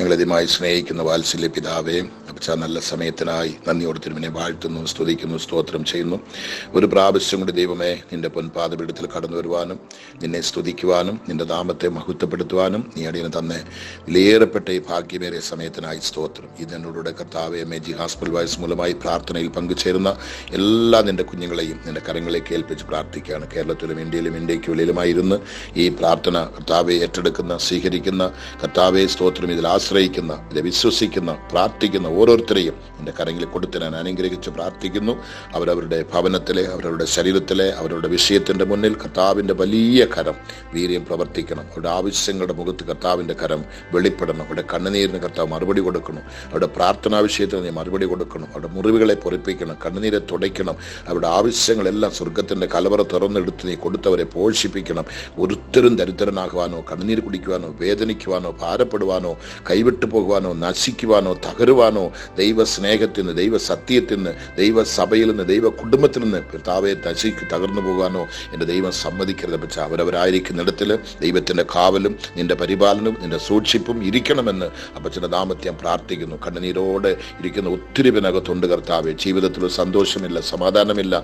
ഞങ്ങളധികമായി സ്നേഹിക്കുന്ന വാത്സല്യ പിതാവേ, അപ്പച്ചാ നല്ല സമയത്തിനായി നന്ദിയോടെ തിരുമനെ വാഴ്ത്തുന്നു, സ്തുതിക്കുന്നു, സ്തോത്രം ചെയ്യുന്നു. ഒരു പ്രാവശ്യം കൂടി ദൈവമേ നിന്റെ പൊൻപാദപീഠത്തിൽ കടന്നു വരുവാനും നിന്നെ സ്തുതിക്കുവാനും നിന്റെ നാമത്തെ മഹത്വപ്പെടുത്തുവാനും നീ അടിയന് തന്നെ വിലയേറപ്പെട്ട ഈ ഭാഗ്യമേറിയ സമയത്തിനായി സ്തോത്രം. ഇതെന്നോടുകൂടെ കർത്താവേ, മേജി ഹോസ്പിറ്റൽ വൈസ് മൂലമായി പ്രാർത്ഥനയിൽ പങ്കുചേരുന്ന എല്ലാ നിന്റെ കുഞ്ഞുങ്ങളെയും നിന്റെ കരങ്ങളിലേക്ക് ഏൽപ്പിച്ച് പ്രാർത്ഥിക്കുകയാണ്. കേരളത്തിലും ഇന്ത്യയിലും ഇന്ത്യക്ക് വെളിയിലുമായിരുന്ന് ഈ പ്രാർത്ഥന കർത്താവെ ഏറ്റെടുക്കുന്ന, സ്വീകരിക്കുന്ന കർത്താവെ സ്തോത്രം, ഇതിൽ ആശ്രയിക്കുന്ന, ഇതിൽ വിശ്വസിക്കുന്ന, പ്രാർത്ഥിക്കുന്ന ഓരോരുത്തരെയും എൻ്റെ കരങ്ങളിൽ കൊടുത്ത് ഞാൻ അനുഗ്രഹിച്ച് പ്രാർത്ഥിക്കുന്നു. അവരവരുടെ ഭവനത്തിലെ, അവരവരുടെ ശരീരത്തിലെ, അവരുടെ വിഷയത്തിൻ്റെ മുന്നിൽ കർത്താവിൻ്റെ വലിയ കരം വീര്യം പ്രവർത്തിക്കണം. അവരുടെ ആവശ്യങ്ങളുടെ മുഖത്ത് കർത്താവിൻ്റെ കരം വെളിപ്പെടണം. അവരുടെ കണ്ണുനീരിന് കർത്താവ് മറുപടി കൊടുക്കണം. അവരുടെ പ്രാർത്ഥനാ വിഷയത്തിന് നീ മറുപടി കൊടുക്കണം. അവരുടെ മുറിവുകളെ പൊറിപ്പിക്കണം, കണ്ണുനീരെ തുടയ്ക്കണം. അവരുടെ ആവശ്യങ്ങളെല്ലാം സ്വർഗത്തിൻ്റെ കലവറ തുറന്നെടുത്ത് നീ കൊടുത്തവരെ പോഷിപ്പിക്കണം. ഒരുത്തരും ദരിദ്രനാകുവാനോ, കണ്ണുനീർ കുടിക്കുവാനോ, വേദനിക്കുവാനോ, ഭാരപ്പെടുവാനോ, കൈവിട്ടു പോകുവാനോ, നശിക്കുവാനോ, തകരുവാനോ, ദൈവ സ്നേഹത്തിൽ നിന്ന്, ദൈവ സത്യത്തിൽ നിന്ന്, ദൈവ സഭയിൽ നിന്ന്, ദൈവ കുടുംബത്തിൽ നിന്ന് പിതാവെ തകർന്നു പോകാനോ എൻ്റെ ദൈവം സമ്മതിക്കരുത്. പക്ഷേ അവരവരായിരിക്കുന്നിടത്തിൽ ദൈവത്തിൻ്റെ കാവലും നിന്റെ പരിപാലനവും നിന്റെ സൂക്ഷിപ്പും ഇരിക്കണമെന്ന് അപ്പച്ചൻ്റെ നാമത്തെ ഞാൻ പ്രാർത്ഥിക്കുന്നു. കണ്ണുനീരോടെ ഇരിക്കുന്ന ഒത്തിരി പേനകത്തുണ്ട് കർത്താവെ. ജീവിതത്തിൽ സന്തോഷമില്ല, സമാധാനമില്ല,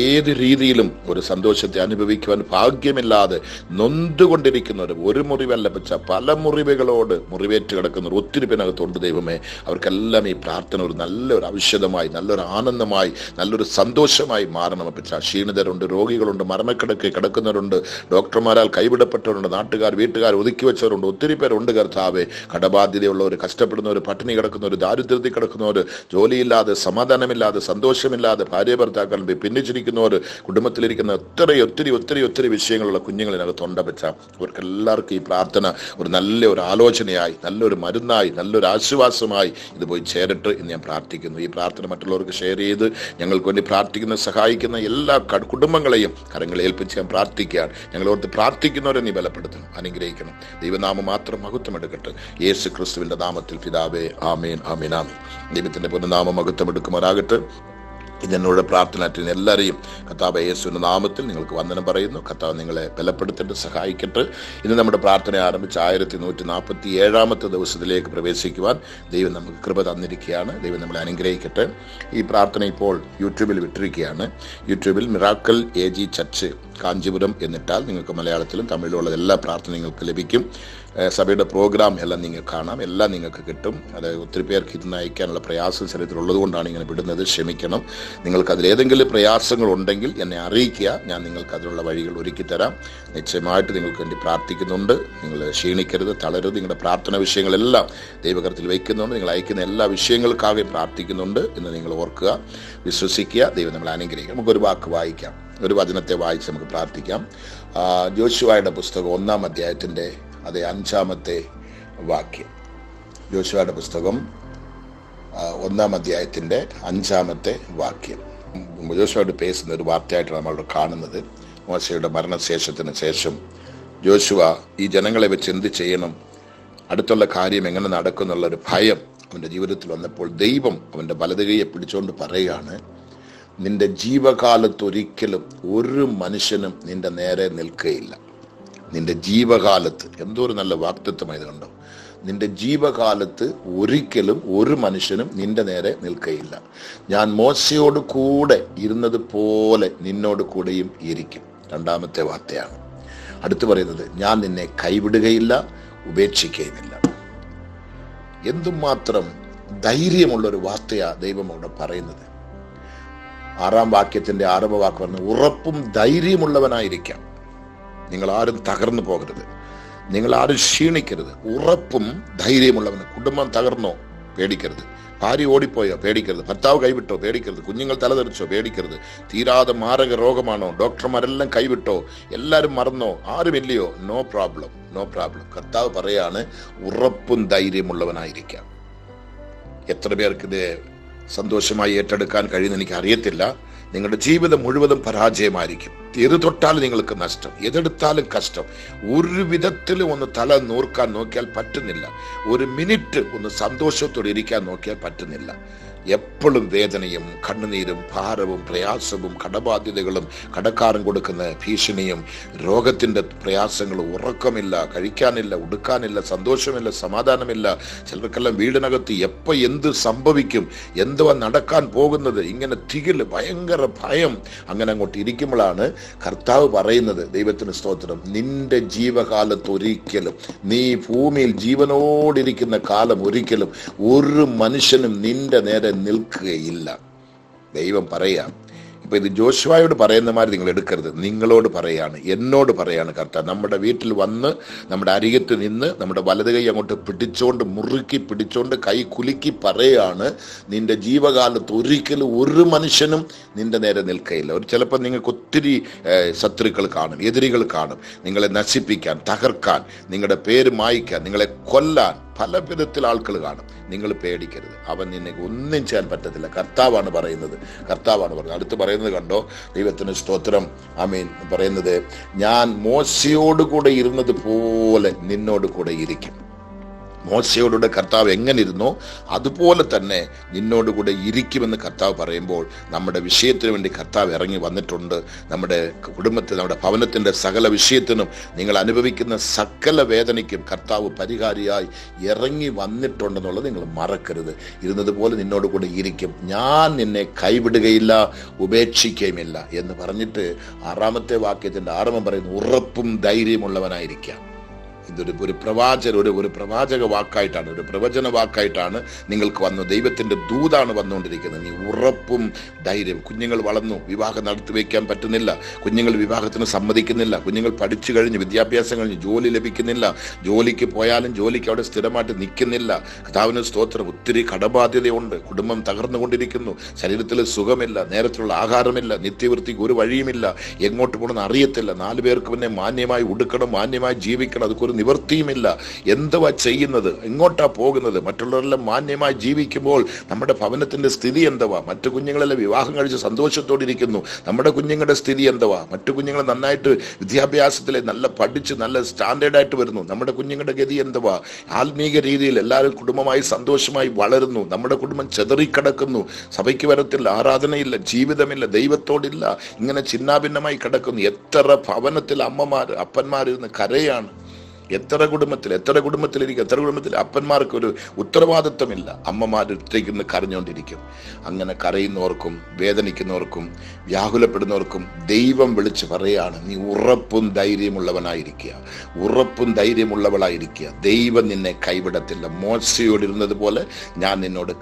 ഏത് രീതിയിലും ഒരു സന്തോഷത്തെ അനുഭവിക്കുവാൻ ഭാഗ്യമില്ലാതെ നൊന്തുകൊണ്ടിരിക്കുന്നവർ, ഒരു മുറിവല്ല പച്ച പല മുറിവുകളോട് മുറിവേറ്റ് കിടക്കുന്നവർ ഒത്തിരി പേനകത്തുണ്ട് ദൈവമേ. അവർക്കെല്ലാം ഈ പ്രാർത്ഥന ഒരു നല്ലൊരു ഔഷധമായി, നല്ലൊരു ആനന്ദമായി, നല്ലൊരു സന്തോഷമായി മാറണം പച്ച. ക്ഷീണിതരുണ്ട്, രോഗികളുണ്ട്, മരണക്കിടക്ക് കിടക്കുന്നവരുണ്ട്, ഡോക്ടർമാരാൽ കൈവിടപ്പെട്ടവരുണ്ട്, നാട്ടുകാർ വീട്ടുകാർ ഒതുക്കി വെച്ചവരുണ്ട്, ഒത്തിരി പേരുണ്ട് കർത്താവെ. കടബാധ്യതയുള്ളവർ, കഷ്ടപ്പെടുന്നവർ, പട്ടിണി കിടക്കുന്നവർ, ദാരിദ്ര്യത്തിൽ കിടക്കുന്നവർ, ജോലിയില്ലാതെ, സമാധാനമില്ലാതെ, സന്തോഷമില്ലാതെ, ഭാര്യ ഭർത്താക്കൾ ഭിന്നിച്ചിരിക്കുന്നവർ, കുടുംബത്തിലിരിക്കുന്ന ഒത്തിരി വിഷയങ്ങളുള്ള കുഞ്ഞുങ്ങളിനകത്തുണ്ട് പച്ച. അവർക്കെല്ലാവർക്കും ഈ പ്രാർത്ഥന ഒരു നല്ലൊരു ആലോചനയായി, നല്ലൊരു മരുന്നായി, നല്ലൊരു ആശ്വാസമായി ഇത് പോയി ചേരട്ടെ എന്ന് ഞാൻ പ്രാർത്ഥിക്കുന്നു. ഈ പ്രാർത്ഥന മറ്റുള്ളവർക്ക് ഷെയർ ചെയ്ത് ഞങ്ങൾക്ക് വേണ്ടി പ്രാർത്ഥിക്കുന്ന, സഹായിക്കുന്ന എല്ലാ കുടുംബങ്ങളെയും കരങ്ങളെ ഏൽപ്പിച്ച് ഞാൻ പ്രാർത്ഥിക്കുകയാണ്. ഞങ്ങളോർത്ത് പ്രാർത്ഥിക്കുന്നവരെ നീ ബലപ്പെടുത്തണം, അനുഗ്രഹിക്കണം. ദൈവനാമം മാത്രം മഹത്വം എടുക്കട്ടെ. യേശു ക്രിസ്തുവിന്റെ നാമത്തിൽ പിതാവേ, ആമേൻ, ആമേൻ, ആമേൻ. ദൈവത്തിന്റെ പുനഃനാമം മഹത്വം എടുക്കുമാറാകട്ടെ. ഇതെന്നോട് പ്രാർത്ഥന എല്ലാവരെയും കർത്താവ് യേശുവിന്റെ നാമത്തിൽ നിങ്ങൾക്ക് വന്ദനം പറയുന്നു. കർത്താവ് നിങ്ങളെ ബലപ്പെടുത്തിട്ട് സഹായിക്കട്ടെ. ഇന്ന് നമ്മുടെ പ്രാർത്ഥന ആരംഭിച്ച് 1147 ദിവസത്തിലേക്ക് പ്രവേശിക്കുവാൻ ദൈവം നമുക്ക് കൃപ തന്നിരിക്കുകയാണ്. ദൈവം നമ്മളെ അനുഗ്രഹിക്കട്ടെ. ഈ പ്രാർത്ഥന ഇപ്പോൾ യൂട്യൂബിൽ വിട്ടിരിക്കുകയാണ്. യൂട്യൂബിൽ മിറാക്കിൾ AG ചർച്ച് കാഞ്ചീപുരം എന്നിട്ടാൽ നിങ്ങൾക്ക് മലയാളത്തിലും തമിഴിലുള്ള എല്ലാ പ്രാർത്ഥന നിങ്ങൾക്ക് ലഭിക്കും. സഭയുടെ പ്രോഗ്രാം എല്ലാം നിങ്ങൾക്ക് കാണാം, എല്ലാം നിങ്ങൾക്ക് കിട്ടും. അത് ഒത്തിരി പേർക്ക് ഇന്ന് അയക്കാനുള്ള പ്രയാസം ശരീരത്തിലുള്ളത് കൊണ്ടാണ് ഇങ്ങനെ വിടുന്നത്, ക്ഷമിക്കണം. നിങ്ങൾക്ക് അതിലേതെങ്കിലും പ്രയാസങ്ങൾ ഉണ്ടെങ്കിൽ എന്നെ അറിയിക്കുക, ഞാൻ നിങ്ങൾക്ക് അതിനുള്ള വഴികൾ ഒരുക്കി തരാം. നിശ്ചയമായിട്ട് നിങ്ങൾക്ക് വേണ്ടി പ്രാർത്ഥിക്കുന്നുണ്ട്. നിങ്ങൾ ക്ഷീണിക്കരുത്, തളരരുത്. നിങ്ങളുടെ പ്രാർത്ഥന വിഷയങ്ങളെല്ലാം ദൈവകരത്തിൽ വയ്ക്കുന്നുണ്ട്. നിങ്ങൾ അയക്കുന്ന എല്ലാ വിഷയങ്ങൾക്കാകെ പ്രാർത്ഥിക്കുന്നുണ്ട് എന്ന് നിങ്ങൾ ഓർക്കുക, വിശ്വസിക്കുക. ദൈവം നമ്മളെ അനുഗ്രഹിക്കുക. നമുക്കൊരു വാക്ക് വായിക്കാം, ഒരു വചനത്തെ വായിച്ച് നമുക്ക് പ്രാർത്ഥിക്കാം. യോശുവയുടെ പുസ്തകം 1-ാം അധ്യായത്തിൻ്റെ 5-ാമത്തെ വാക്യം. യോശുവയുടെ പുസ്തകം 1-ാം അധ്യായത്തിൻ്റെ 5-ാമത്തെ വാക്യം. യോശുവയോട് പേസുന്ന ഒരു വാർത്തയായിട്ടാണ് നമ്മൾ കാണുന്നത്. മോശയുടെ മരണശേഷത്തിന് ശേഷം യോശുവ ഈ ജനങ്ങളെ വെച്ച് എന്ത് ചെയ്യണം, അടുത്തുള്ള കാര്യം എങ്ങനെ നടക്കും എന്നുള്ളൊരു ഭയം അവൻ്റെ ജീവിതത്തിൽ വന്നപ്പോൾ ദൈവം അവൻ്റെ വലതുകൈയെ പിടിച്ചുകൊണ്ട് പറയുകയാണ്, നിന്റെ ജീവകാലത്തൊരിക്കലും ഒരു മനുഷ്യനും നിന്റെ നേരെ നിൽക്കുകയില്ല. നിന്റെ ജീവകാലത്ത്, എന്തോ ഒരു നല്ല വാക്തത്വമായത് കണ്ടോ. നിന്റെ ജീവകാലത്ത് ഒരിക്കലും ഒരു മനുഷ്യനും നിന്റെ നേരെ നിൽക്കുകയില്ല. ഞാൻ മോശയോട് കൂടെ ഇരുന്നത് പോലെ നിന്നോട് കൂടെയും ഇരിക്കും. 2-ാമത്തെ വാർത്തയാണ്. അടുത്ത് പറയുന്നത്, ഞാൻ നിന്നെ കൈവിടുകയില്ല, ഉപേക്ഷിക്കുകയുമില്ല. എന്തുമാത്രം ധൈര്യമുള്ളൊരു വാർത്തയാ ദൈവം അവിടെ പറയുന്നത്. 6-ാം വാക്യത്തിന്റെ 6-ാം വാക്ക് പറഞ്ഞു, ഉറപ്പും ധൈര്യമുള്ളവനായിരിക്കാം. നിങ്ങൾ ആരും തകർന്നു പോകരുത്, നിങ്ങൾ ആരും ക്ഷീണിക്കരുത്. ഉറപ്പും ധൈര്യമുള്ളവന്. കുടുംബം തകർന്നോ, പേടിക്കരുത്. ഭാര്യ ഓടിപ്പോയോ, പേടിക്കരുത്. ഭർത്താവ് കൈവിട്ടോ, പേടിക്കരുത്. കുഞ്ഞുങ്ങൾ തലതെറിച്ചോ, പേടിക്കരുത്. തീരാതെ മാരക രോഗമാണോ, ഡോക്ടർമാരെല്ലാം കൈവിട്ടോ, എല്ലാവരും മറന്നോ, ആരുമില്ലയോ, നോ പ്രോബ്ലം, നോ പ്രോബ്ലം. കർത്താവ് പറയാണ്, ഉറപ്പും ധൈര്യമുള്ളവനായിരിക്കാം. എത്ര പേർക്ക് ഇത് സന്തോഷമായി ഏറ്റെടുക്കാൻ കഴിയുന്ന എനിക്ക് അറിയത്തില്ല. നിങ്ങളുടെ ജീവിതം മുഴുവതും പരാജയമായിരിക്കും, ഏത് തൊട്ടാലും നിങ്ങൾക്ക് നഷ്ടം, ഏതെടുത്താലും കഷ്ടം. ഒരു വിധത്തിലും ഒന്ന് തല നോർക്കാൻ നോക്കിയാൽ പറ്റുന്നില്ല. ഒരു മിനിറ്റ് ഒന്ന് സന്തോഷത്തോടെ ഇരിക്കാൻ നോക്കിയാൽ പറ്റുന്നില്ല. എപ്പോഴും വേദനയും കണ്ണുനീരും ഭാരവും പ്രയാസവും കടബാധ്യതകളും കടക്കാരൻ കൊടുക്കുന്ന ഭീഷണിയും രോഗത്തിന്റെ പ്രയാസങ്ങളും, ഉറക്കമില്ല, കഴിക്കാനില്ല, ഉടുക്കാനില്ല, സന്തോഷമില്ല, സമാധാനമില്ല. ചിലർക്കെല്ലാം വീടിനകത്ത് എപ്പോൾ എന്ത് സംഭവിക്കും, എന്തുവാ നടക്കാൻ പോകുന്നത്, ഇങ്ങനെ തികില്, ഭയങ്കര ഭയം. അങ്ങനെ അങ്ങോട്ട് ഇരിക്കുമ്പോഴാണ് കർത്താവ് പറയുന്നത്, ദൈവത്തിന് സ്തോത്രം, നിന്റെ ജീവകാലത്ത് ഒരിക്കലും, നീ ഭൂമിയിൽ ജീവനോടിരിക്കുന്ന കാലം ഒരിക്കലും ഒരു മനുഷ്യനും നിന്റെ നേരെ നിൽക്കുകയില്ല. ദൈവം പറയാം. ഇപ്പൊ ഇത് ജോഷുവയോട് പറയുന്ന മാതിരി നിങ്ങൾ എടുക്കരുത്, നിങ്ങളോട് പറയാണ്, എന്നോട് പറയാണ് കർത്താവ്. നമ്മുടെ വീട്ടിൽ വന്ന് നമ്മുടെ അരികത്ത് നിന്ന് നമ്മുടെ വലത് കൈ അങ്ങോട്ട് പിടിച്ചോണ്ട്, മുറുക്കി പിടിച്ചോണ്ട്, കൈ കുലുക്കി പറയാണ്, നിന്റെ ജീവകാലത്ത് ഒരിക്കലും ഒരു മനുഷ്യനും നിന്റെ നേരെ നിൽക്കയില്ല. ഒരു ചിലപ്പോൾ നിങ്ങൾക്ക് ഒത്തിരി ശത്രുക്കൾ കാണും, എതിരികൾ കാണും, നിങ്ങളെ നശിപ്പിക്കാൻ, തകർക്കാൻ, നിങ്ങളുടെ പേര് മായ്ക്കാൻ, നിങ്ങളെ കൊല്ലാൻ പല വിധത്തിൽ ആൾക്കാർ കാണും. നിങ്ങൾ പേടിക്കരുത്, അവൻ നിന്നെ ഒന്നും ചെയ്യാൻ പറ്റത്തില്ല. കർത്താവാണ് പറയുന്നത്, കർത്താവാണ് പറയുന്നത്. അടുത്ത് പറയുന്നത് കണ്ടോ, ദൈവത്തിന് സ്തോത്രം, ആമേൻ. പറയുന്നത്, ഞാൻ മോശയോട് കൂടെ ഇരുന്നത് പോലെ നിന്നോട് കൂടെ ഇരിക്കും. മോശയോടുകൂടെ കർത്താവ് എങ്ങനെ ഇരുന്നോ അതുപോലെ തന്നെ നിന്നോടുകൂടെ ഇരിക്കുമെന്ന് കർത്താവ് പറയുമ്പോൾ, നമ്മുടെ വിഷയത്തിന് വേണ്ടി കർത്താവ് ഇറങ്ങി വന്നിട്ടുണ്ട്. നമ്മുടെ കുടുംബത്തിൽ, നമ്മുടെ ഭവനത്തിൻ്റെ സകല വിഷയത്തിനും, നിങ്ങൾ അനുഭവിക്കുന്ന സകല വേദനയ്ക്കും കർത്താവ് പരിഹാരിയായി ഇറങ്ങി വന്നിട്ടുണ്ടെന്നുള്ളത് നിങ്ങൾ മറക്കരുത്. ഇരുന്നതുപോലെ നിന്നോടുകൂടെ ഇരിക്കും, ഞാൻ നിന്നെ കൈവിടുകയില്ല, ഉപേക്ഷിക്കുകയുമില്ല എന്ന് പറഞ്ഞിട്ട് 6-ാമത്തെ വാക്യത്തിൻ്റെ ആരംഭം പറയുന്നു, ഉറപ്പും ധൈര്യമുള്ളവനായിരിക്കാം. ഇതൊരു ഒരു പ്രവാചക വാക്കായിട്ടാണ്, ഒരു പ്രവചന വാക്കായിട്ടാണ് നിങ്ങൾക്ക് വന്നു. ദൈവത്തിന്റെ ദൂതാണ് വന്നുകൊണ്ടിരിക്കുന്നത്. നീ ഉറപ്പും ധൈര്യം. കുഞ്ഞുങ്ങൾ വളർന്നു, വിവാഹം നടത്തി വയ്ക്കാൻ പറ്റുന്നില്ല, കുഞ്ഞുങ്ങൾ വിവാഹത്തിന് സമ്മതിക്കുന്നില്ല, കുഞ്ഞുങ്ങൾ പഠിച്ചു കഴിഞ്ഞ് വിദ്യാഭ്യാസം കഴിഞ്ഞ് ജോലി ലഭിക്കുന്നില്ല, ജോലിക്ക് പോയാലും ജോലിക്ക് അവിടെ സ്ഥിരമായിട്ട് നിൽക്കുന്നില്ല. കർത്താവിന് സ്തോത്രം, ഒത്തിരി കടബാധ്യതയുണ്ട്, കുടുംബം തകർന്നുകൊണ്ടിരിക്കുന്നു, ശരീരത്തിൽ സുഖമില്ല, നേരത്തിലുള്ള ആഹാരമില്ല, നിത്യവൃത്തിക്ക് ഒരു വഴിയുമില്ല, എങ്ങോട്ട് പോകണമെന്ന് അറിയത്തില്ല, 4 പേർക്ക് പിന്നെ മാന്യമായി ഉടുക്കണം, മാന്യമായി ജീവിക്കണം, അതൊക്കെ ഒരു നിവൃത്തിയുമില്ല. എന്തുവാ ചെയ്യുന്നത്, എങ്ങോട്ടാ പോകുന്നത്? മറ്റുള്ളവരെല്ലാം മാന്യമായി ജീവിക്കുമ്പോൾ നമ്മുടെ ഭവനത്തിന്റെ സ്ഥിതി എന്തുവാ? മറ്റു കുഞ്ഞുങ്ങളെല്ലാം വിവാഹം കഴിച്ച് സന്തോഷത്തോടെ ഇരിക്കുന്നു, നമ്മുടെ കുഞ്ഞുങ്ങളുടെ സ്ഥിതി എന്തുവാ? മറ്റു കുഞ്ഞുങ്ങൾ നന്നായിട്ട് വിദ്യാഭ്യാസത്തിൽ നല്ല പഠിച്ച് നല്ല സ്റ്റാൻഡേർഡായിട്ട് വരുന്നു, നമ്മുടെ കുഞ്ഞുങ്ങളുടെ ഗതി എന്തുവാ? ആത്മീക രീതിയിൽ എല്ലാവരും കുടുംബമായി സന്തോഷമായി വളരുന്നു, നമ്മുടെ കുടുംബം ചെതറിക്കിടക്കുന്നു, സഭയ്ക്ക് വരത്തില്ല, ആരാധനയില്ല, ജീവിതമില്ല, ദൈവത്തോടില്ല, ഇങ്ങനെ ചിന്നാഭിന്നമായി കിടക്കുന്നു. എത്ര ഭവനത്തിൽ അമ്മമാർ അപ്പന്മാരിരുന്ന് കരയാണ്. എത്ര കുടുംബത്തിലിരിക്കും, എത്ര കുടുംബത്തിൽ അപ്പന്മാർക്ക് ഒരു ഉത്തരവാദിത്വമില്ല, അമ്മമാരിട്ടേക്ക് കരഞ്ഞുകൊണ്ടിരിക്കും. അങ്ങനെ കരയുന്നവർക്കും വേദനിക്കുന്നവർക്കും വ്യാകുലപ്പെടുന്നവർക്കും ദൈവം വിളിച്ച് പറയാണ്, നീ ഉറപ്പും ധൈര്യമുള്ളവനായിരിക്കുക, ഉറപ്പും ധൈര്യമുള്ളവളായിരിക്കുക. ദൈവം നിന്നെ കൈവിടത്തില്ല. മോശയോടിരുന്നത് പോലെ ഞാൻ നിന്നോട്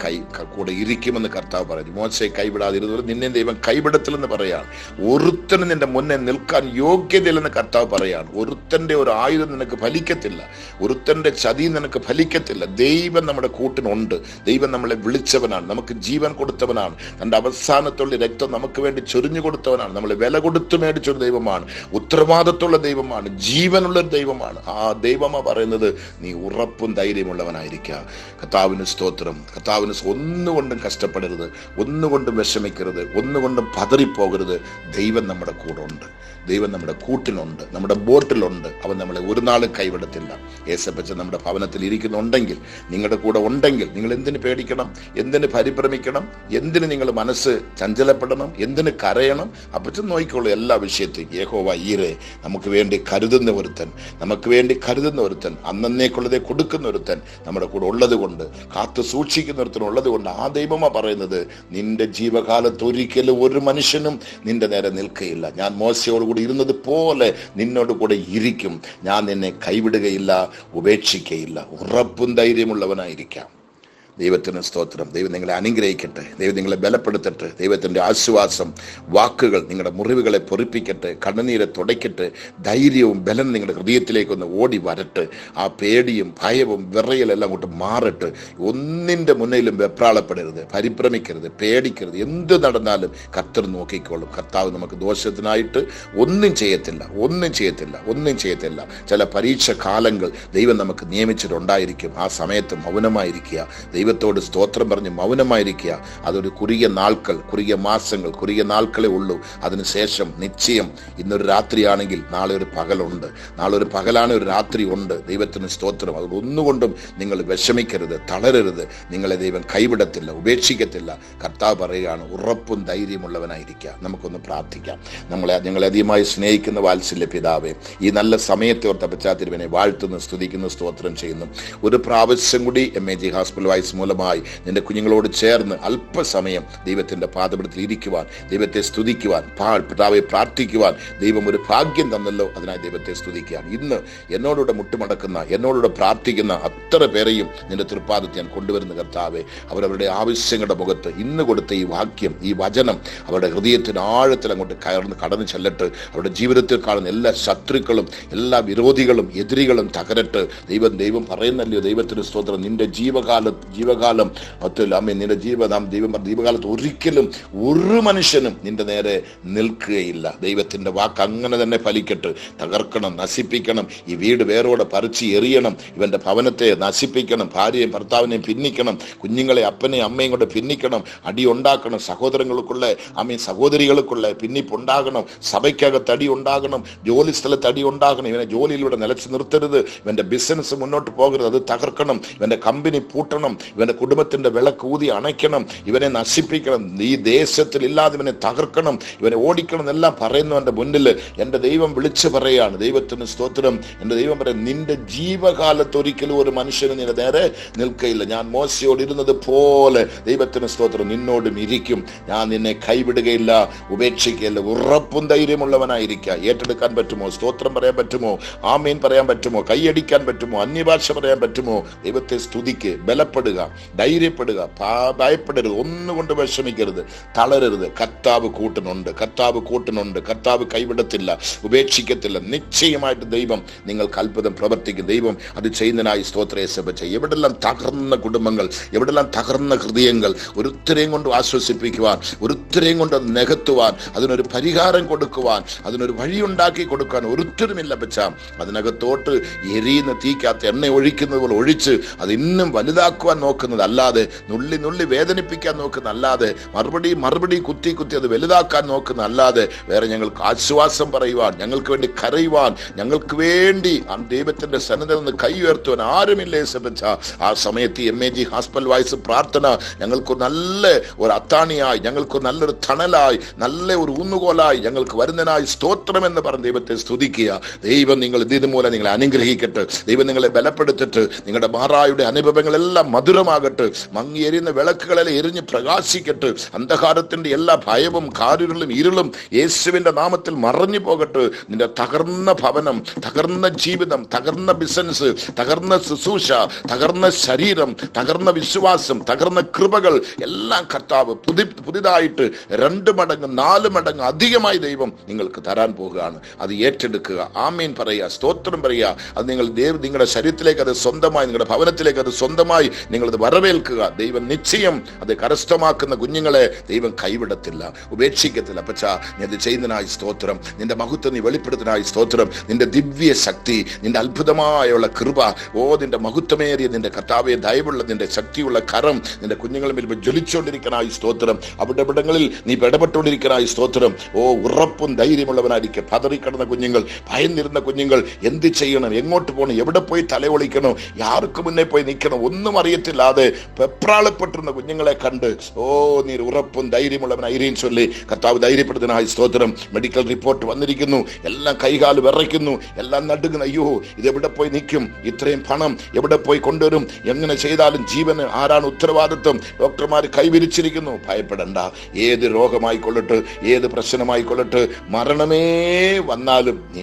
കൂടെ ഇരിക്കുമെന്ന് കർത്താവ് പറഞ്ഞു. മോശയെ കൈവിടാതിരുന്നത് നിന്നെ ദൈവം കൈവിടത്തില്ലെന്ന് പറയാണ്. ഒരുത്തന് നിന്റെ മുന്നേ നിൽക്കാൻ യോഗ്യതയില്ലെന്ന് കർത്താവ് പറയാണ്. ഒരുത്തന്റെ ഒരു ആയുധം നിനക്ക് ഫലിക്കത്തില്ല, ഒരുത്തന്റെ ചതി നിനക്ക് ഫലിക്കത്തില്ല. ദൈവം നമ്മുടെ കൂട്ടിനുണ്ട്. ദൈവം നമ്മളെ വിളിച്ചവനാണ്, നമുക്ക് ജീവൻ കൊടുത്തവനാണ്, തന്റെ അവസാനത്തുള്ള രക്തം നമുക്ക് വേണ്ടി ചൊരിഞ്ഞു കൊടുത്തവനാണ്, നമ്മളെ വില കൊടുത്ത് മേടിച്ചൊരു ദൈവമാണ്, ഉത്തരവാദിത്തമുള്ള ദൈവമാണ്, ജീവനുള്ള ഒരു ദൈവമാണ്. ആ ദൈവമാ പറയുന്നത്, നീ ഉറപ്പും ധൈര്യമുള്ളവനായിരിക്കുക. കർത്താവിന് സ്തോത്രം. കർത്താവിന് ഒന്നുകൊണ്ടും കഷ്ടപ്പെടരുത്, ഒന്നുകൊണ്ടും വിഷമിക്കരുത്, ഒന്നുകൊണ്ടും പതറിപ്പോകരുത്. ദൈവം നമ്മുടെ കൂടെ ഉണ്ട്, ദൈവം നമ്മുടെ കൂട്ടിനുണ്ട്, നമ്മുടെ ബോട്ടിലുണ്ട്. അവൻ നമ്മളെ ഒരു നാളും കൈവിടത്തില്ല. യേശപ്പച്ചൻ നമ്മുടെ ഭവനത്തിൽ ഇരിക്കുന്നുണ്ടെങ്കിൽ, നിങ്ങളുടെ കൂടെ ഉണ്ടെങ്കിൽ, നിങ്ങൾ എന്തിന് പേടിക്കണം, എന്തിന് പരിഭ്രമിക്കണം, എന്തിന് നിങ്ങൾ മനസ്സ് ചഞ്ചലപ്പെടണം, എന്തിന് കരയണം? അപ്പച്ചൻ നോക്കിക്കോളൂ എല്ലാ വിഷയത്തെയും. യഹോവ ഈരെ, നമുക്ക് വേണ്ടി കരുതുന്ന ഒരുത്തൻ, നമുക്ക് വേണ്ടി കരുതുന്ന ഒരുത്തൻ, അന്നേക്കുള്ളതേ കൊടുക്കുന്ന ഒരുത്തൻ നമ്മുടെ കൂടെ ഉള്ളത് കൊണ്ട്, കാത്തു സൂക്ഷിക്കുന്ന ഒരുത്തൻ ഉള്ളത് കൊണ്ട്, ആ ദൈവമാ പറയുന്നത്, നിന്റെ ജീവകാലത്ത് ഒരിക്കലും ഒരു മനുഷ്യനും നിന്റെ നേരെ നിൽക്കുകയില്ല. ഞാൻ മോശയോട് ഇരുന്നത് പോലെ നിന്നോട് കൂടെ ഇരിക്കും, ഞാൻ നിന്നെ കൈവിടുകയില്ല, ഉപേക്ഷിക്കയില്ല. ഉറപ്പും ധൈര്യമുള്ളവനായിരിക്കാം. ദൈവത്തിന് സ്തോത്രം. ദൈവം നിങ്ങളെ അനുഗ്രഹിക്കട്ടെ, ദൈവം നിങ്ങളെ ബലപ്പെടുത്തട്ടെ. ദൈവത്തിൻ്റെ ആശ്വാസം വാക്കുകൾ നിങ്ങളുടെ മുറിവുകളെ പൊറിപ്പിക്കട്ടെ, കണ്ണുനീരെ തുടയ്ക്കട്ടെ. ധൈര്യവും ബലം നിങ്ങളുടെ ഹൃദയത്തിലേക്കൊന്ന് ഓടി വരട്ടെ. ആ പേടിയും ഭയവും വിറയലെല്ലാം അങ്ങോട്ട് മാറട്ടെ. ഒന്നിൻ്റെ മുന്നിലും വെപ്രാളപ്പെടരുത്, പരിഭ്രമിക്കരുത്, പേടിക്കരുത്. എന്ത് നടന്നാലും കർത്തർ നോക്കിക്കോളും. കർത്താവ് നമുക്ക് ദോഷത്തിനായിട്ട് ഒന്നും ചെയ്യത്തില്ല. ചില പരീക്ഷ കാലങ്ങൾ ദൈവം നമുക്ക് നിയമിച്ചിട്ടുണ്ടായിരിക്കും. ആ സമയത്ത് മൗനമായിരിക്കുക. ദൈവത്തോട് സ്തോത്രം പറഞ്ഞ് മൗനമായിരിക്കുക. അതൊരു കുറുകിയ മാസങ്ങൾ, കുറുകിയ നാൾക്കളെ ഉള്ളൂ. അതിനുശേഷം നിശ്ചയം ഇന്നൊരു രാത്രിയാണെങ്കിൽ നാളെ ഒരു പകലുണ്ട്, നാളെ ഒരു പകലാണ്, ഒരു രാത്രി ഉണ്ട്. ദൈവത്തിന് സ്തോത്രം. അതുകൊണ്ട് ഒന്നുകൊണ്ടും നിങ്ങൾ വിഷമിക്കരുത്, തളരരുത്. നിങ്ങളെ ദൈവം കൈവിടത്തില്ല, ഉപേക്ഷിക്കത്തില്ല. കർത്താവ് പറയുകയാണ്, ഉറപ്പും ധൈര്യമുള്ളവനായിരിക്കുക. നമുക്കൊന്ന് പ്രാർത്ഥിക്കാം. ഞങ്ങളെ അധികമായി സ്നേഹിക്കുന്ന വാത്സല്യ പിതാവേ, ഈ നല്ല സമയത്തെ ഓർത്ത പശ്ചാത്തലത്തിനെ വാഴ്ത്തുന്നു, സ്തുതിക്കുന്നു, സ്തോത്രം ചെയ്യുന്നു. ഒരു പ്രാവശ്യം കൂടി MAG ഹോസ്പിറ്റൽ വൈസ് മൂലമായി നിന്റെ കുഞ്ഞുങ്ങളോട് ചേർന്ന് അല്പസമയം ദൈവത്തിന്റെ പാദപീഠത്തിൽ ഇരിക്കുവാൻ, ദൈവത്തെ സ്തുതിക്കുവാൻ, പിതാവെ പ്രാർത്ഥിക്കുവാൻ ദൈവം ഒരു ഭാഗ്യം തന്നല്ലോ. അതിനായി ദൈവത്തെ സ്തുതിക്കാൻ ഇന്ന് എന്നോടുകൂടെ മുട്ടുമടക്കുന്ന, എന്നോടുകൂടെ പ്രാർത്ഥിക്കുന്ന അത്ര പേരെയും നിന്റെ തൃപ്പാദത്തിൽ ഞാൻ കൊണ്ടുവരുന്ന കർത്താവെ, അവരവരുടെ ആവശ്യങ്ങളുടെ മുഖത്ത് ഇന്ന് കൊടുത്ത ഈ വാക്യം, ഈ വചനം അവരുടെ ഹൃദയത്തിന് ആഴത്തിൽ അങ്ങോട്ട് കടന്നു ചെല്ലട്ട്. അവരുടെ ജീവിതത്തിൽ കാണുന്ന എല്ലാ ശത്രുക്കളും, എല്ലാ വിരോധികളും, എതിരികളും തകരട്ട്. ദൈവം പറയുന്നല്ലോ, ദൈവത്തിന് സ്തോത്രം. നിന്റെ ജീവകാലം നിന്റെ ജീവകാലത്ത് ഒരിക്കലും ഒരു മനുഷ്യനും നിന്റെ നേരെ നിൽക്കുകയില്ല. ദൈവത്തിന്റെ വാക്ക് അങ്ങനെ തന്നെ ഫലിക്കട്ട്. തകർക്കണം, നശിപ്പിക്കണം, ഈ വീട് വേരോടെ പറിച്ച് എറിയണം, ഇവന്റെ ഭവനത്തെ നശിപ്പിക്കണം, ഭാര്യയും ഭർത്താവിനെയും ഭിന്നിക്കണം, കുഞ്ഞുങ്ങളെ അപ്പനെയും അമ്മയും കൊണ്ട് ഭിന്നിക്കണം, അടി ഉണ്ടാക്കണം, സഹോദരങ്ങൾക്കുള്ള സഹോദരികൾക്കുള്ള ഭിന്നിപ്പുണ്ടാകണം, സഭയ്ക്കകത്ത് അടി ഉണ്ടാകണം, ജോലി സ്ഥലത്ത് അടി ഉണ്ടാകണം. ഇവനെ ജോലിയിലൂടെ നിലച്ചു നിർത്തരുത്, ഇവന്റെ ബിസിനസ് മുന്നോട്ട് പോകരുത്, അത് തകർക്കണം, ഇവന്റെ കമ്പനി പൂട്ടണം, ഇവന്റെ കുടുംബത്തിന്റെ വിളക്കൂതി അണയ്ക്കണം, ഇവനെ നശിപ്പിക്കണം, ഈ ദേശത്തിൽ ഇല്ലാതെ ഇവനെ തകർക്കണം, ഇവനെ ഓടിക്കണം എന്നെല്ലാം പറയുന്നവന്റെ മുന്നിൽ എന്റെ ദൈവം വിളിച്ചു പറയാണ്. ദൈവത്തിന് സ്തോത്രം. എന്റെ ദൈവം പറയും, നിന്റെ ജീവകാലത്ത് ഒരിക്കലും ഒരു മനുഷ്യന് നിന്റെ നേരെ നിൽക്കയില്ല. ഞാൻ മോശയോട് ഇരുന്നത് പോലെ ദൈവത്തിന് സ്തോത്രം നിന്നോടും ഇരിക്കും. ഞാൻ നിന്നെ കൈവിടുകയില്ല, ഉപേക്ഷിക്കുകയില്ല. ഉറപ്പും ധൈര്യമുള്ളവനായിരിക്കുക. ഏറ്റെടുക്കാൻ പറ്റുമോ? സ്തോത്രം പറയാൻ പറ്റുമോ? ആമേൻ പറയാൻ പറ്റുമോ? കൈയടിക്കാൻ പറ്റുമോ? അന്യഭാഷ പറയാൻ പറ്റുമോ? ദൈവത്തെ സ്തുതിക്ക്, ബലപ്പെടുക, ധൈര്യപ്പെടുക, ഭയപ്പെടരുത്, ഒന്നുകൊണ്ട് വിഷമിക്കരുത്, തളരരുത്. കർത്താവ് കൂട്ടിനുണ്ട്, കർത്താവ് കൈവിടത്തില്ല, ഉപേക്ഷിക്കത്തില്ല. നിശ്ചയമായിട്ട് ദൈവം നിങ്ങൾക്ക് അത്ഭുതം പ്രവർത്തിക്കും. ദൈവം അത് ചെയ്യുന്നതിനായി സ്തോത്രേശപ ചെയ്യും. എവിടെല്ലാം തകർന്ന കുടുംബങ്ങൾ, എവിടെല്ലാം തകർന്ന ഹൃദയങ്ങൾ, ഒരുത്തരെയും കൊണ്ട് ആശ്വസിപ്പിക്കുവാൻ, ഒരുത്തരെയും കൊണ്ട് അത് നികത്തുവാൻ, അതിനൊരു പരിഹാരം കൊടുക്കുവാൻ, അതിനൊരു വഴിയുണ്ടാക്കി കൊടുക്കാൻ ഒരുത്തരുമില്ല. പച്ചാം അതിനകത്തോട്ട് എരിയുന്ന തീക്കകത്ത് എണ്ണ ഒഴിക്കുന്നത് പോലെ ഒഴിച്ച് അത് ഇന്നും വലുതാക്കുവാൻ നോക്കുന്നത് അല്ലാതെ, നുള്ളി വേദനിപ്പിക്കാൻ നോക്കുന്ന അല്ലാതെ, മറുപടി കുത്തി അത് വലുതാക്കാൻ നോക്കുന്ന അല്ലാതെ, വേറെ ഞങ്ങൾക്ക് ആശ്വാസം പറയുവാൻ, ഞങ്ങൾക്ക് വേണ്ടി കരയുവാൻ, ഞങ്ങൾക്ക് വേണ്ടി ദൈവത്തിന്റെ സന്നിധിയിൽ നിന്ന് കൈ ഉയർത്തുവാൻ ആരുമില്ലേ സഭച്ച. ആ സമയത്ത് MAG ഹോസ്പിറ്റൽ വൈസ് പ്രാർത്ഥന ഞങ്ങൾക്ക് നല്ല ഒരു അത്താണിയായി, ഞങ്ങൾക്ക് നല്ലൊരു തണലായി, നല്ല ഒരു ഊന്നുകോലായി ഞങ്ങൾക്ക് വരുന്നതിനായി സ്തോത്രം എന്ന് പറഞ്ഞ് ദൈവത്തെ സ്തുതിക്കുക. ദൈവം നിങ്ങൾ ഇതിന് മൂലം നിങ്ങളെ അനുഗ്രഹിക്കട്ടെ. ദൈവം നിങ്ങളെ ബലപ്പെടുത്തിട്ട് നിങ്ങളുടെ മാറായുടെ അനുഭവങ്ങളെല്ലാം മധുരമാകട്ടെ. മങ്ങിയെരിയുന്ന വിളക്കുകളെല്ലാം എരിഞ്ഞ് പ്രകാശിക്കട്ടെ. അന്ധകാരത്തിന്റെ എല്ലാ ഭയവും കാരുകളും ഇരുളും യേശുവിന്റെ നാമത്തിൽ മറഞ്ഞു പോകട്ടെ. നിന്റെ തകർന്ന ഭവനം, തകർന്ന ജീവിതം, തകർന്ന ബിസിനസ്, തകർന്ന ശുശ്രൂഷ, തകർന്ന ശരീരം, തകർന്ന വിശ്വാസം, തകർന്ന കൃപകൾ എല്ലാം കർത്താവ് പുതിയതായിട്ട് 2 മടങ്ങ് 4 മടങ്ങ് അധികമായി ദൈവം നിങ്ങൾക്ക് തരാൻ പോകുകയാണ്. അത് ഏറ്റെടുക്കുക. ആമേൻ പറയുക, സ്തോത്രം പറയുക. അത് നിങ്ങളുടെ ശരീരത്തിലേക്ക് അത് സ്വന്തമായി, നിങ്ങളുടെ ഭവനത്തിലേക്ക് അത് സ്വന്തമായി നിങ്ങളത് വരവേൽക്കുക. ദൈവം നിശ്ചയം അത് കരസ്ഥമാക്കുന്ന കുഞ്ഞുങ്ങളെ ദൈവം കൈവിടത്തില്ല, ഉപേക്ഷിക്കത്തില്ല. പച്ചാ നീ അത് ചെയ്യുന്നതിനായി സ്തോത്രം. നിന്റെ മഹത്വം നീ വെളിപ്പെടുത്തുന്നതിനായി സ്തോത്രം. നിന്റെ ദിവ്യ ശക്തി, നിന്റെ അത്ഭുതമായുള്ള കൃപ, നിന്റെ മഹത്വമേറിയ, നിന്റെ കർത്താവേ ദയവുള്ള, നിന്റെ ശക്തിയുള്ള കരം നിന്റെ കുഞ്ഞുങ്ങളെ മുൻപിൽ ജ്വലിച്ചുകൊണ്ടിരിക്കനായി സ്തോത്രം. അവിടങ്ങളിൽ നീ ഇടപെട്ടുകൊണ്ടിരിക്കനായി സ്തോത്രം. ഉറപ്പും ധൈര്യമുള്ളവനായിരിക്കും. പതറിക്കിടന്ന കുഞ്ഞുങ്ങൾ, ഭയന്നിരുന്ന കുഞ്ഞുങ്ങൾ, എന്ത് ചെയ്യണം, എങ്ങോട്ട് പോകണം, എവിടെ പോയി തലയൊളിക്കണം, ആർക്ക് മുന്നേ പോയി നിൽക്കണം, ഒന്നും അറിയത്തില്ലാതെ വെപ്രാളപ്പെട്ടിരുന്ന കുഞ്ഞുങ്ങളെ കണ്ട് നീ ഉറപ്പും ധൈര്യമുള്ളവനായിരിക്കും ചൊല്ലി കർത്താവ് ധൈര്യപ്പെടുത്തുന്നതിനായി സ്തോത്രം. മെഡിക്കൽ റിപ്പോർട്ട് വന്നിരിക്കുന്നു, എല്ലാം കൈകാല് വിറയ്ക്കുന്നു, എല്ലാം നടുങ്ങുന്നു. അയ്യോ, ഇതെവിടെ പോയി നിൽക്കും, ഇത്രയും പണം എവിടെ പോയി കൊണ്ടുവരും, എങ്ങനെ ചെയ്താലും ജീവന് ആരാണ് ഉത്തരവാദിത്വം, ഡോക്ടർമാർ കൈവിരിച്ചിരിക്കുന്നു. ഭയപ്പെടണ്ട. ഏത് രോഗമായിക്കൊള്ളട്ടെ, ഏത് പ്രശ്നമായിക്കൊള്ളട്ടെ, മരണമേ വന്നാലും നീ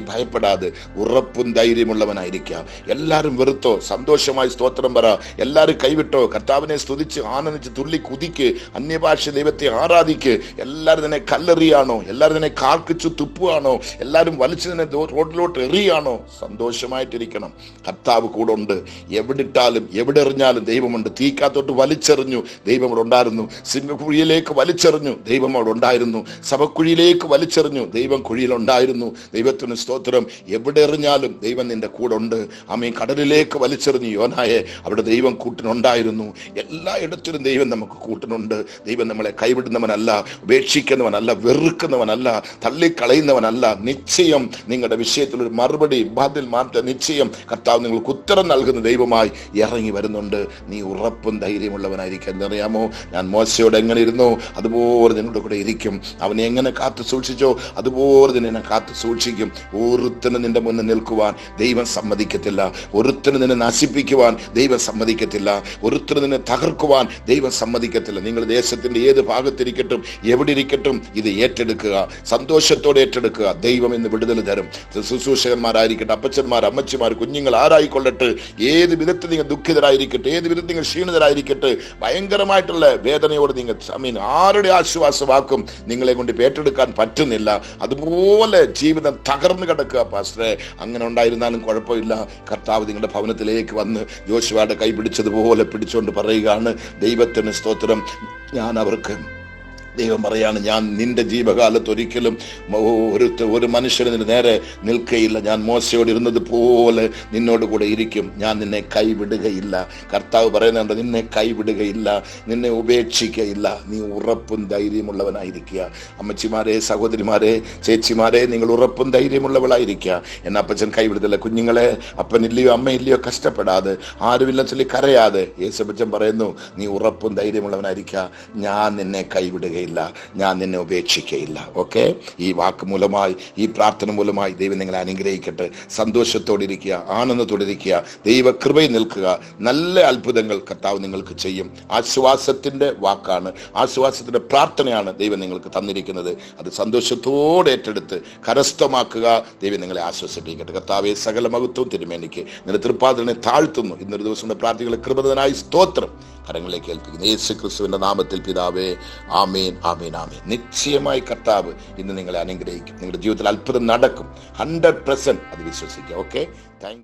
ഭയപ്പെടാതെ ഉറപ്പും ധൈര്യമുള്ളവനായിരിക്കാം. എല്ലാവരും വെറുത്തോ, സന്തോഷമായി സ്തോത്രം പറ. എല്ലാവരും കൈവിട്ടോ, കർത്താവിനെ സ്തുതിച്ച് ആനന്ദിച്ച് തുള്ളി കുതിക്ക്, അന്യഭാഷ ദൈവത്തെ ആരാധിക്ക്. എല്ലാവരും തന്നെ കല്ലെറിയാണോ, എല്ലാവരും തന്നെ കാർക്കിച്ചു തുപ്പുകയാണോ, എല്ലാവരും വലിച്ചു തന്നെ റോഡിലോട്ട് എറിയാണോ? സന്തോഷമായിട്ടിരിക്കണം. കർത്താവ് കൂടെ ഉണ്ട്. എവിടെ ഇട്ടാലും എവിടെ എറിഞ്ഞാലും ദൈവമുണ്ട്. തീക്കാത്തോട്ട് വലിച്ചെറിഞ്ഞു, ദൈവം അവിടെ ഉണ്ടായിരുന്നു. സിംഹക്കുഴിയിലേക്ക് വലിച്ചെറിഞ്ഞു, ദൈവം അവിടെ ഉണ്ടായിരുന്നു. സഭക്കുഴിയിലേക്ക് വലിച്ചെറിഞ്ഞു, ദൈവം കുഴിയിലുണ്ടായിരുന്നു. ദൈവത്തിന് സ്തോത്രം. എവിടെ എറിഞ്ഞാലും ദൈവം നിന്റെ കൂടെ ഉണ്ട്. ആമേൻ. കടലിലേക്ക് വലിച്ചെറിഞ്ഞു യോനായെ, അവിടെ ദൈവം കൂട്ടിനുണ്ടായിരുന്നു. എല്ലായിടത്തിലും ദൈവം നമുക്ക് കൂട്ടിനുണ്ട്. ദൈവം നമ്മളെ കൈവിടുന്നവനല്ല, ഉപേക്ഷിക്കുന്നവനല്ല, വെറുക്കുന്നവനല്ല, തള്ളിക്കളയുന്നവനല്ല. നിശ്ചയം നിങ്ങളുടെ വിഷയത്തിൽ ഒരു മറുപടി ബദൽ മാറ്റ നിശ്ചയം കർത്താവ് നിങ്ങൾക്ക് ഉത്തരം നൽകുന്ന ദൈവമായി ഇറങ്ങി വരുന്നുണ്ട്. നീ ഉറപ്പും ധൈര്യമുള്ളവനായിരിക്കും. എന്നറിയാമോ, ഞാൻ മോശയോട് എങ്ങനെ ഇരുന്നോ അതുപോലെ നിങ്ങളുടെ കൂടെ ഇരിക്കും. അവനെ എങ്ങനെ കാത്തു സൂക്ഷിച്ചോ അതുപോലെ നിന്നെ കാത്തു സൂക്ഷിക്കും. ഒരുത്തനും നിന്റെ മുന്നിൽ നിൽക്കുവാൻ ദൈവം സമ്മതിക്കത്തില്ല. ഒരുത്തനും നിന്നെ നശിപ്പിക്കുവാൻ ദൈവം സമ്മതിക്കത്തില്ല. ഒരുത്തനും നിന്നെ തകർക്കുവാൻ ദൈവം സമ്മതിക്കത്തില്ല. നിങ്ങൾ ദേശത്തിന്റെ ഏത് ഭാഗത്തിരിക്കട്ടും എവിടെ ഇരിക്കട്ടും ഇത് ഏറ്റെടുക്കുക, സന്തോഷത്തോടെ ഏറ്റെടുക്കുക. ദൈവം ഇന്ന് വിടുതൽ തരും. ശുശ്രൂഷകന്മാരായിരിക്കട്ടെ, അപ്പച്ചന്മാർ, അമ്മച്ചിമാർ, കുഞ്ഞുങ്ങൾ ആരായിക്കൊള്ളട്ടെ, ഏത് വിധത്തിൽ നിങ്ങൾ ദുഃഖിതരായിരിക്കട്ടെ, ഏത് വിധത്തിൽ നിങ്ങൾ ക്ഷീണിതരായിരിക്കട്ടെ, ഭയങ്കരമായിട്ടുള്ള വേദനയോട് നിങ്ങൾ ആരുടെ ആശ്വാസവാക്കും നിങ്ങളെ കൊണ്ട് ഏറ്റെടുക്കാൻ പറ്റുന്നില്ല. അതുപോലെ ജീവിതം തകർന്നു കിടക്കുക. പാസ്റ്ററെ, അങ്ങനെ ഉണ്ടായിരുന്നാലും കുഴപ്പമില്ല. കർത്താവ് നിങ്ങളുടെ ഭവനത്തിലേക്ക് വന്ന് യോശുവയുടെ കൈ പിടിച്ചതുപോലെ പിടിച്ചുകൊണ്ട് പറയുകയാണ്, ദൈവത്തിന് സ്തോത്രം, ഞാൻ അവർക്ക് ദൈവം പറയാണ്, ഞാൻ നിന്റെ ജീവകാലത്ത് ഒരിക്കലും ഒരു മനുഷ്യന് നേരെ നിൽക്കയില്ല. ഞാൻ മോശയോട് ഇരുന്നത് പോലെ നിന്നോട് കൂടെ ഇരിക്കും. ഞാൻ നിന്നെ കൈവിടുകയില്ല. കർത്താവ് പറയുന്നുണ്ട്, നിന്നെ കൈവിടുകയില്ല, നിന്നെ ഉപേക്ഷിക്കയില്ല. നീ ഉറപ്പും ധൈര്യമുള്ളവനായിരിക്കുക. അമ്മച്ചിമാരെ, സഹോദരിമാരെ, ചേച്ചിമാരെ, നിങ്ങൾ ഉറപ്പും ധൈര്യമുള്ളവളായിരിക്കുക. എന്നെ അപ്പച്ചൻ കൈവിടുന്നില്ല. കുഞ്ഞുങ്ങളെ, അപ്പനില്ലയോ അമ്മയില്ലയോ കഷ്ടപ്പെടാതെ, ആരുമില്ല ചൊല്ലി കരയാതെ, യേശുപ്പച്ചൻ പറയുന്നു, നീ ഉറപ്പും ധൈര്യമുള്ളവനായിരിക്കുക. ഞാൻ നിന്നെ കൈവിടുകയില്ല, ഞാൻ നിന്നെ ഉപേക്ഷിക്കയില്ല. ഓക്കെ, ഈ വാക്ക് മൂലമായി, ഈ പ്രാർത്ഥന മൂലമായി ദൈവം നിങ്ങളെ അനുഗ്രഹിക്കട്ടെ. സന്തോഷത്തോടിരിക്കുക, ആനന്ദത്തോടിരിക്കുക, ദൈവകൃപയിൽ നിൽക്കുക. നല്ല അത്ഭുതങ്ങൾ കർത്താവ് നിങ്ങൾക്ക് ചെയ്യും. ആശ്വാസത്തിന്റെ വാക്കാണ്, ആശ്വാസത്തിന്റെ പ്രാർത്ഥനയാണ് ദൈവം നിങ്ങൾക്ക് തന്നിരിക്കുന്നത്. അത് സന്തോഷത്തോടെ ഏറ്റെടുത്ത് കരസ്ഥമാക്കുക. ദൈവം നിങ്ങളെ ആശ്വസിപ്പിക്കട്ടെ. കർത്താവെ, സകല മഹത്വവും തിരുമേനിക്ക് നിന്റെ തൃപ്പാദത്തിനെ താഴ്ത്തുന്നു. ഇന്നൊരു ദിവസം പ്രാർത്ഥികളെ കൃപതനായി സ്തോത്രം കരങ്ങളിലേക്ക് ഏൽപ്പിക്കുന്നു. യേശു ക്രിസ്തുവിന്റെ നാമത്തിൽ പിതാവേ, ആമേൻ, ആമേൻ, ആമേൻ. നിശ്ചയമായി കർത്താവ് ഇന്ന് നിങ്ങളെ അനുഗ്രഹിക്കും. നിങ്ങളുടെ ജീവിതത്തിൽ അത്ഭുതം നടക്കും. 100% അത് വിശ്വസിക്കുക. Okay, thank you.